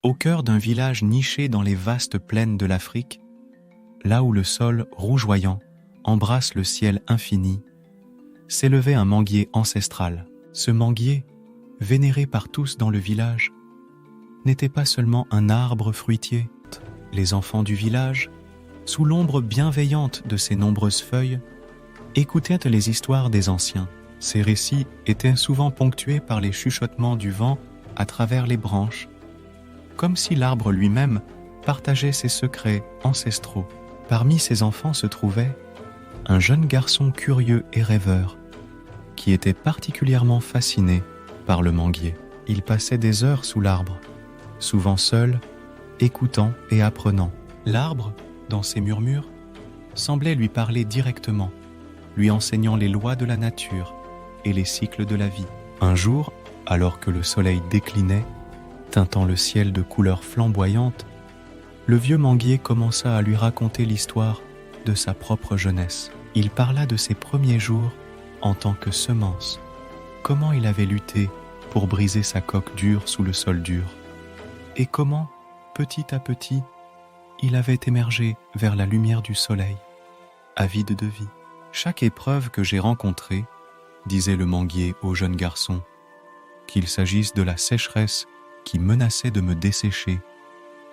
Au cœur d'un village niché dans les vastes plaines de l'Afrique, là où le sol rougeoyant embrasse le ciel infini, s'élevait un manguier ancestral. Ce manguier, vénéré par tous dans le village, n'était pas seulement un arbre fruitier. Les enfants du village, sous l'ombre bienveillante de ses nombreuses feuilles, écoutaient les histoires des anciens. Ces récits étaient souvent ponctués par les chuchotements du vent à travers les branches, comme si l'arbre lui-même partageait ses secrets ancestraux. Parmi ces enfants se trouvait un jeune garçon curieux et rêveur, qui était particulièrement fasciné par le manguier. Il passait des heures sous l'arbre, souvent seul, écoutant et apprenant. L'arbre, dans ses murmures, semblait lui parler directement, lui enseignant les lois de la nature et les cycles de la vie. Un jour, alors que le soleil déclinait, teintant le ciel de couleurs flamboyantes, le vieux manguier commença à lui raconter l'histoire de sa propre jeunesse. Il parla de ses premiers jours en tant que semence, comment il avait lutté pour briser sa coque dure sous le sol dur, et comment, petit à petit, il avait émergé vers la lumière du soleil, avide de vie. Chaque épreuve que j'ai rencontrée, disait le manguier au jeune garçon, qu'il s'agisse de la sécheresse qui menaçait de me dessécher,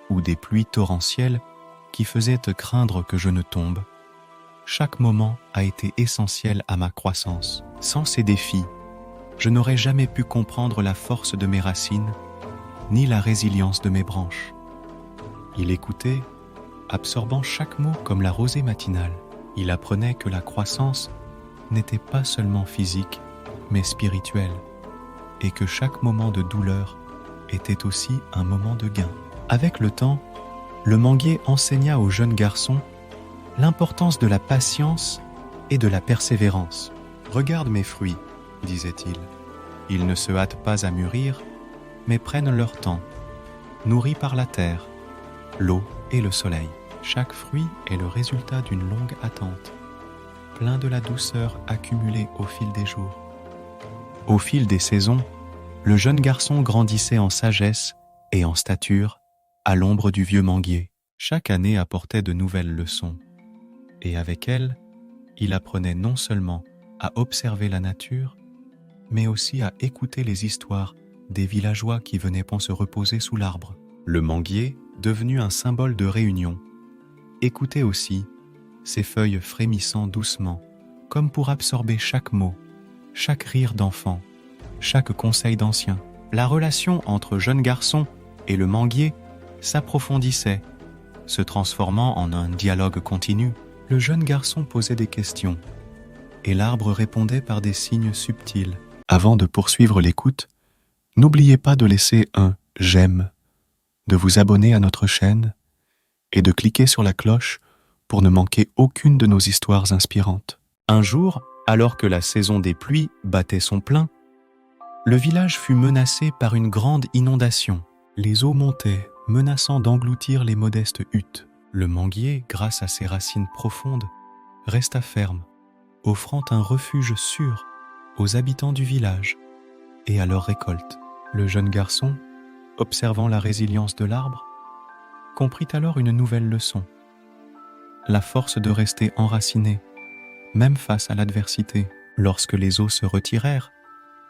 ou des pluies torrentielles qui faisaient craindre que je ne tombe, chaque moment a été essentiel à ma croissance. Sans ces défis, je n'aurais jamais pu comprendre la force de mes racines, ni la résilience de mes branches. Il écoutait, absorbant chaque mot comme la rosée matinale. Il apprenait que la croissance n'était pas seulement physique, mais spirituelle, et que chaque moment de douleur était aussi un moment de gain. Avec le temps, le manguier enseigna au jeune garçon l'importance de la patience et de la persévérance. « Regarde mes fruits, disait-il. Ils ne se hâtent pas à mûrir, mais prennent leur temps, nourris par la terre, l'eau et le soleil. Chaque fruit est le résultat d'une longue attente, plein de la douceur accumulée au fil des jours. » Au fil des saisons, le jeune garçon grandissait en sagesse et en stature à l'ombre du vieux manguier. Chaque année apportait de nouvelles leçons, et avec elles, il apprenait non seulement à observer la nature, mais aussi à écouter les histoires des villageois qui venaient pour se reposer sous l'arbre. Le manguier, devenu un symbole de réunion, écoutait aussi ses feuilles frémissant doucement, comme pour absorber chaque mot, chaque rire d'enfant, chaque conseil d'ancien. La relation entre jeune garçon et le manguier s'approfondissait, se transformant en un dialogue continu. Le jeune garçon posait des questions, et l'arbre répondait par des signes subtils. Avant de poursuivre l'écoute, n'oubliez pas de laisser un « j'aime », de vous abonner à notre chaîne et de cliquer sur la cloche pour ne manquer aucune de nos histoires inspirantes. Un jour, alors que la saison des pluies battait son plein, le village fut menacé par une grande inondation. Les eaux montaient, menaçant d'engloutir les modestes huttes. Le manguier, grâce à ses racines profondes, resta ferme, offrant un refuge sûr aux habitants du village et à leur récolte. Le jeune garçon, observant la résilience de l'arbre, comprit alors une nouvelle leçon. La force de rester enraciné, même face à l'adversité. Lorsque les eaux se retirèrent,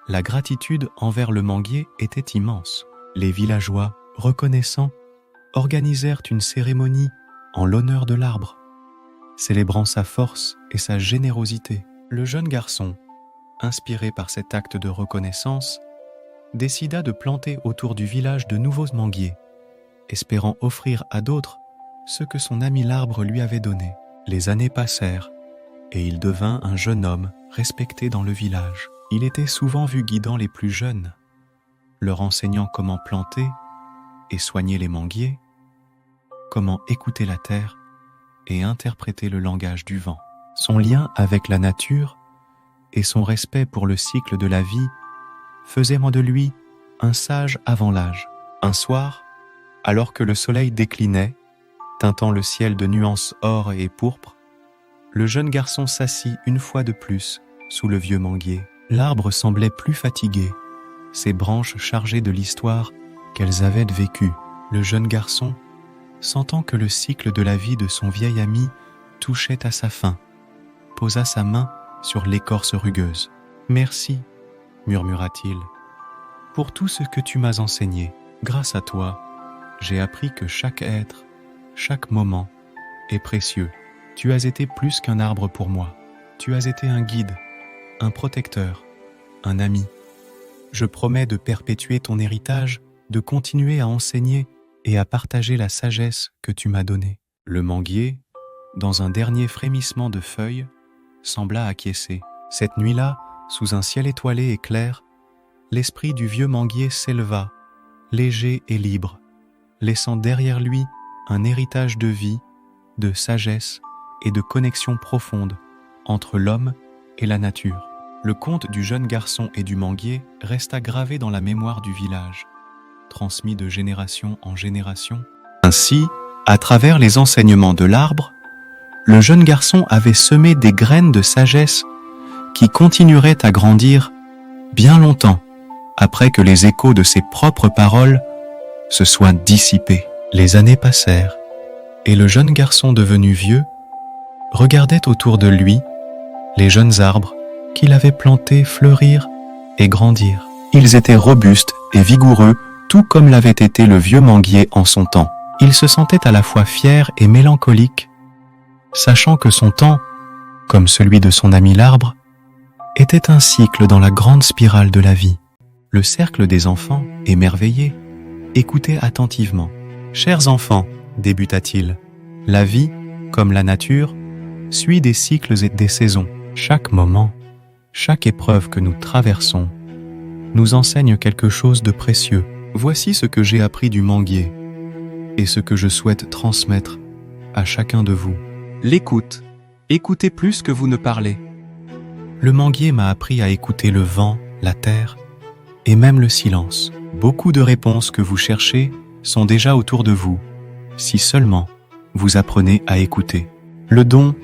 la gratitude envers le manguier était immense. Les villageois, reconnaissants, organisèrent une cérémonie en l'honneur de l'arbre, célébrant sa force et sa générosité. Le jeune garçon, inspiré par cet acte de reconnaissance, décida de planter autour du village de nouveaux manguiers, espérant offrir à d'autres ce que son ami l'arbre lui avait donné. Les années passèrent, et il devint un jeune homme respecté dans le village. Il était souvent vu guidant les plus jeunes, leur enseignant comment planter et soigner les manguiers, comment écouter la terre et interpréter le langage du vent. Son lien avec la nature et son respect pour le cycle de la vie faisaient de lui un sage avant l'âge. Un soir, alors que le soleil déclinait, teintant le ciel de nuances or et pourpre, le jeune garçon s'assit une fois de plus sous le vieux manguier. L'arbre semblait plus fatigué, ses branches chargées de l'histoire qu'elles avaient vécue. Le jeune garçon, sentant que le cycle de la vie de son vieil ami touchait à sa fin, posa sa main sur l'écorce rugueuse. « Merci, murmura-t-il, pour tout ce que tu m'as enseigné. Grâce à toi, j'ai appris que chaque être, chaque moment est précieux. Tu as été plus qu'un arbre pour moi. Tu as été un guide, un protecteur, un ami. Je promets de perpétuer ton héritage, de continuer à enseigner et à partager la sagesse que tu m'as donnée. » Le manguier, dans un dernier frémissement de feuilles, sembla acquiescer. Cette nuit-là, sous un ciel étoilé et clair, l'esprit du vieux manguier s'éleva, léger et libre, laissant derrière lui un héritage de vie, de sagesse et de connexion profonde entre l'homme et la nature. Le conte du jeune garçon et du manguier resta gravé dans la mémoire du village, transmis de génération en génération. Ainsi, à travers les enseignements de l'arbre, le jeune garçon avait semé des graines de sagesse qui continueraient à grandir bien longtemps après que les échos de ses propres paroles se soient dissipés. Les années passèrent, et le jeune garçon devenu vieux regardait autour de lui les jeunes arbres qu'il avait plantés fleurir et grandir. Ils étaient robustes et vigoureux, tout comme l'avait été le vieux manguier en son temps. Il se sentait à la fois fier et mélancolique, sachant que son temps, comme celui de son ami l'arbre, était un cycle dans la grande spirale de la vie. Le cercle des enfants, émerveillé, écoutait attentivement. « Chers enfants, débuta-t-il, la vie, comme la nature, suit des cycles et des saisons. Chaque moment, chaque épreuve que nous traversons, nous enseigne quelque chose de précieux. Voici ce que j'ai appris du manguier et ce que je souhaite transmettre à chacun de vous. L'écoute. Écoutez plus que vous ne parlez. Le manguier m'a appris à écouter le vent, la terre et même le silence. Beaucoup de réponses que vous cherchez sont déjà autour de vous, si seulement vous apprenez à écouter. Le don.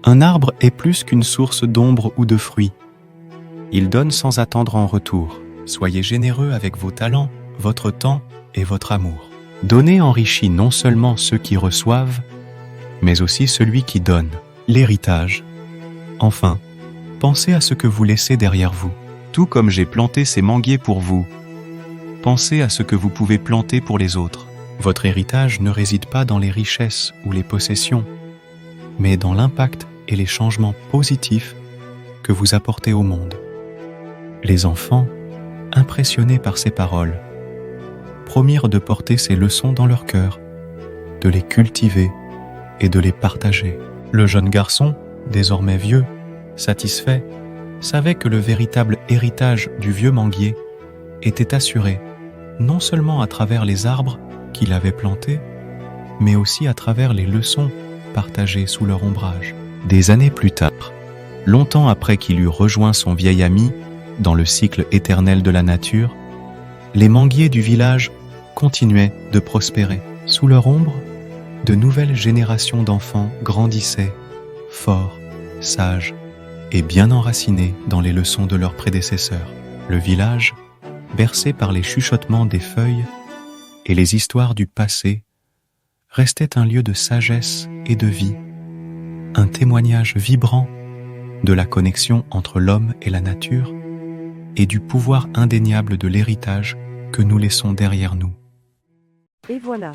Un arbre est plus qu'une source d'ombre ou de fruits. Il donne sans attendre en retour. Soyez généreux avec vos talents, votre temps et votre amour. Donner enrichit non seulement ceux qui reçoivent, mais aussi celui qui donne. L'héritage. Enfin, pensez à ce que vous laissez derrière vous. Tout comme j'ai planté ces manguiers pour vous, pensez à ce que vous pouvez planter pour les autres. Votre héritage ne réside pas dans les richesses ou les possessions, mais dans l'impact et les changements positifs que vous apportez au monde. Les enfants, impressionnés par ces paroles, promirent de porter ces leçons dans leur cœur, de les cultiver et de les partager. Le jeune garçon, désormais vieux, satisfait, savait que le véritable héritage du vieux manguier était assuré, non seulement à travers les arbres qu'il avait plantés, mais aussi à travers les leçons partagées sous leur ombrage. Des années plus tard, longtemps après qu'il eut rejoint son vieil ami dans le cycle éternel de la nature, les manguiers du village continuaient de prospérer. Sous leur ombre, de nouvelles générations d'enfants grandissaient, forts, sages et bien enracinés dans les leçons de leurs prédécesseurs. Le village, bercé par les chuchotements des feuilles et les histoires du passé, restait un lieu de sagesse et de vie, un témoignage vibrant de la connexion entre l'homme et la nature et du pouvoir indéniable de l'héritage que nous laissons derrière nous. Et voilà,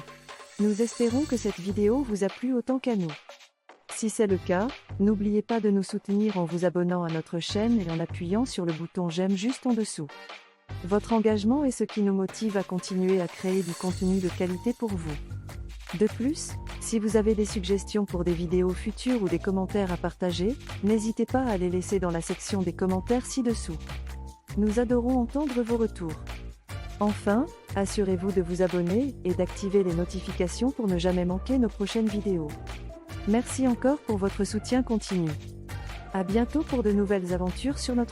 nous espérons que cette vidéo vous a plu autant qu'à nous. Si c'est le cas, n'oubliez pas de nous soutenir en vous abonnant à notre chaîne et en appuyant sur le bouton j'aime juste en dessous. Votre engagement est ce qui nous motive à continuer à créer du contenu de qualité pour vous. De plus, si vous avez des suggestions pour des vidéos futures ou des commentaires à partager, n'hésitez pas à les laisser dans la section des commentaires ci-dessous. Nous adorons entendre vos retours. Enfin, assurez-vous de vous abonner et d'activer les notifications pour ne jamais manquer nos prochaines vidéos. Merci encore pour votre soutien continu. À bientôt pour de nouvelles aventures sur notre